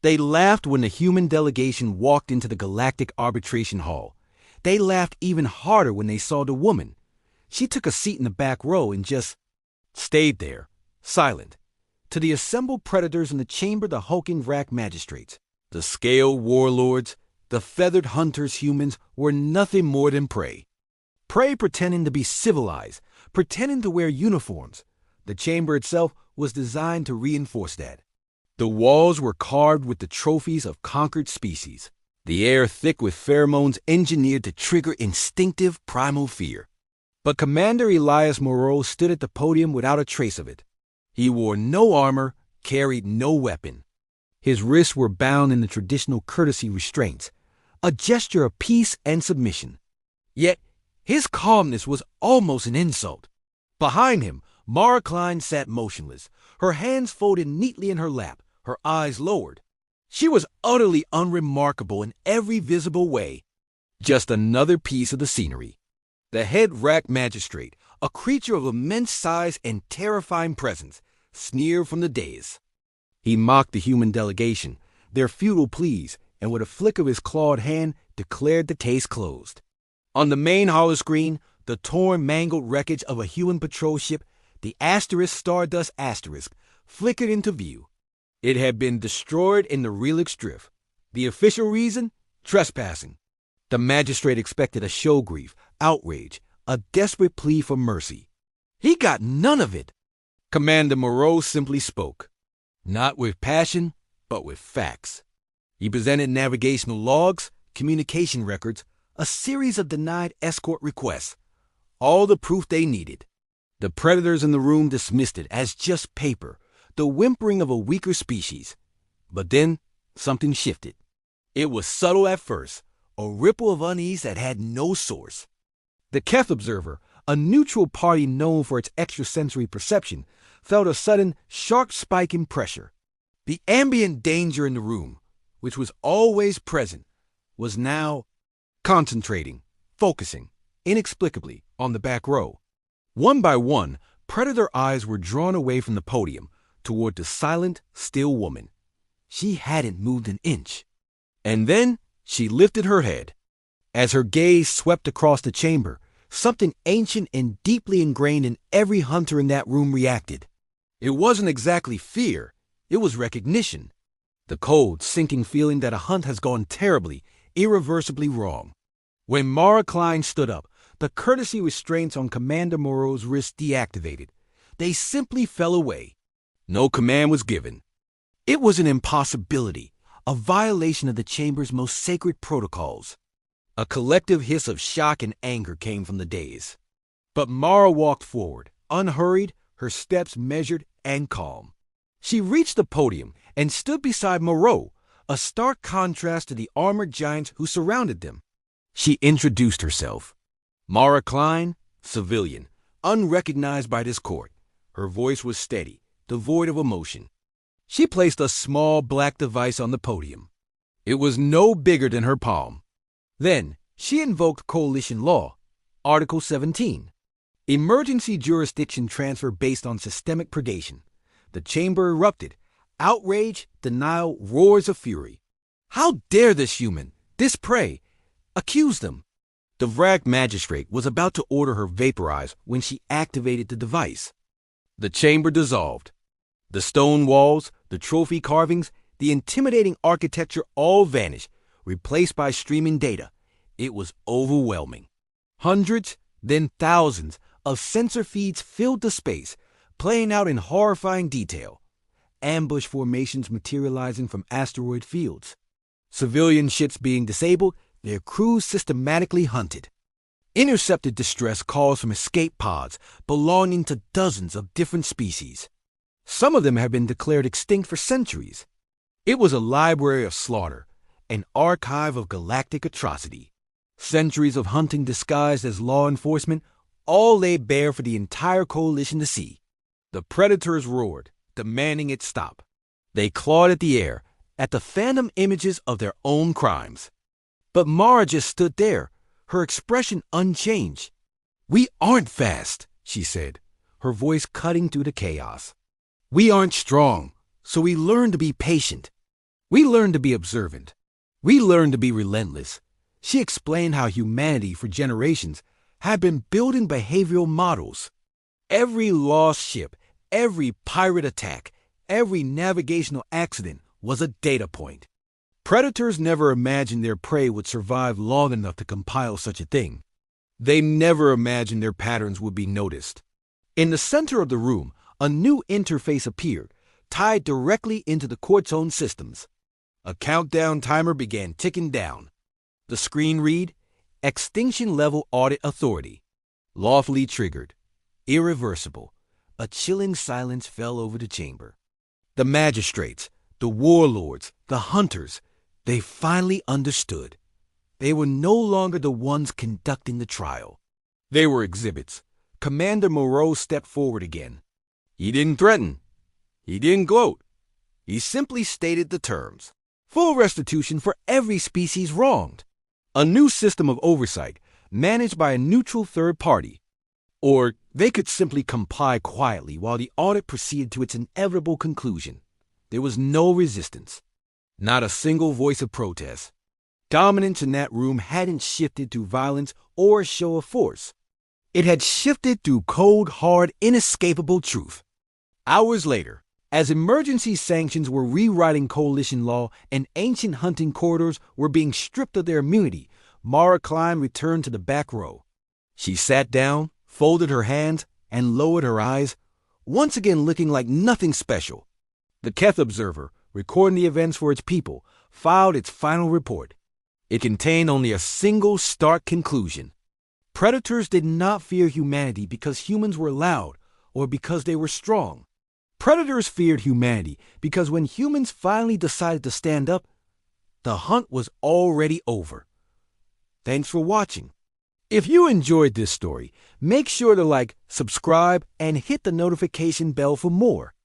They laughed when the human delegation walked into the Galactic arbitration hall. They laughed even harder when they saw the woman. She took a seat in the back row and just stayed there, silent. To the assembled predators in the chamber, the hulking rack magistrates, the scaled warlords, the feathered hunters humans were nothing more than prey. Prey pretending to be civilized, pretending to wear uniforms. The chamber itself was designed to reinforce that. The walls were carved with the trophies of conquered species, the air thick with pheromones engineered to trigger instinctive primal fear. But Commander Elias Moreau stood at the podium without a trace of it. He wore no armor, carried no weapon. His wrists were bound in the traditional courtesy restraints, a gesture of peace and submission. Yet, his calmness was almost an insult. Behind him, Mara Klein sat motionless, her hands folded neatly in her lap, her eyes lowered. She was utterly unremarkable in every visible way. Just another piece of the scenery. The head rack magistrate, a creature of immense size and terrifying presence, sneered from the dais. He mocked the human delegation, their futile pleas, and with a flick of his clawed hand, declared the case closed. On the main holoscreen, the torn, mangled wreckage of a human patrol ship, the Stardust Asterisk, flickered into view. It had been destroyed in the Relix Drift. The official reason? Trespassing. The magistrate expected a show grief, outrage, a desperate plea for mercy. He got none of it. Commander Moreau simply spoke. Not with passion, but with facts. He presented navigational logs, communication records, a series of denied escort requests, all the proof they needed. The predators in the room dismissed it as just paper, the whimpering of a weaker species. But then, something shifted. It was subtle at first, a ripple of unease that had no source. The Keth Observer, a neutral party known for its extrasensory perception, felt a sudden, sharp spike in pressure. The ambient danger in the room, which was always present, was now concentrating, focusing, inexplicably, on the back row. One by one, predator eyes were drawn away from the podium toward the silent, still woman. She hadn't moved an inch. And then she lifted her head. As her gaze swept across the chamber, something ancient and deeply ingrained in every hunter in that room reacted. It wasn't exactly fear, it was recognition. The cold, sinking feeling that a hunt has gone terribly, irreversibly wrong. When Mara Klein stood up, the courtesy restraints on Commander Moreau's wrist deactivated. They simply fell away. No command was given. It was an impossibility, a violation of the chamber's most sacred protocols. A collective hiss of shock and anger came from the dais. But Mara walked forward, unhurried, her steps measured and calm. She reached the podium and stood beside Moreau, a stark contrast to the armored giants who surrounded them. She introduced herself. Mara Klein, civilian, unrecognized by this court. Her voice was steady, devoid of emotion. She placed a small black device on the podium. It was no bigger than her palm. Then, she invoked coalition law, Article 17. Emergency jurisdiction transfer based on systemic predation. The chamber erupted. Outrage, denial, roars of fury. How dare this human, this prey, accuse them? The Vrac magistrate was about to order her vaporized when she activated the device. The chamber dissolved. The stone walls, the trophy carvings, the intimidating architecture all vanished, replaced by streaming data. It was overwhelming. Hundreds, then thousands, of sensor feeds filled the space, playing out in horrifying detail. Ambush formations materializing from asteroid fields. Civilian ships being disabled, their crews systematically hunted. Intercepted distress calls from escape pods belonging to dozens of different species. Some of them have been declared extinct for centuries. It was a library of slaughter, an archive of galactic atrocity. Centuries of hunting disguised as law enforcement, all laid bare for the entire coalition to see. The predators roared, demanding it stop. They clawed at the air, at the phantom images of their own crimes. But Mara just stood there, her expression unchanged. "We aren't fast," she said, her voice cutting through the chaos. "We aren't strong, so we learn to be patient. We learned to be observant. We learned to be relentless. She explained how humanity for generations had been building behavioral models. Every lost ship, every pirate attack, every navigational accident was a data point. Predators never imagined their prey would survive long enough to compile such a thing. They never imagined their patterns would be noticed. In the center of the room, a new interface appeared, tied directly into the court's own systems. A countdown timer began ticking down. The screen read, Extinction Level Audit Authority. Lawfully triggered. Irreversible. A chilling silence fell over the chamber. The magistrates, the warlords, the hunters, they finally understood. They were no longer the ones conducting the trial. They were exhibits. Commander Moreau stepped forward again. He didn't threaten. He didn't gloat. He simply stated the terms. Full restitution for every species wronged. A new system of oversight, managed by a neutral third party. Or they could simply comply quietly while the audit proceeded to its inevitable conclusion. There was no resistance. Not a single voice of protest. Dominance in that room hadn't shifted through violence or a show of force. It had shifted through cold, hard, inescapable truth. Hours later, as emergency sanctions were rewriting coalition law and ancient hunting corridors were being stripped of their immunity, Mara Klein returned to the back row. She sat down, folded her hands, and lowered her eyes, once again looking like nothing special. The Keth Observer, recording the events for its people, filed its final report. It contained only a single stark conclusion. Predators did not fear humanity because humans were loud or because they were strong. Predators feared humanity because when humans finally decided to stand up, the hunt was already over. Thanks for watching. If you enjoyed this story, make sure to like, subscribe, and hit the notification bell for more.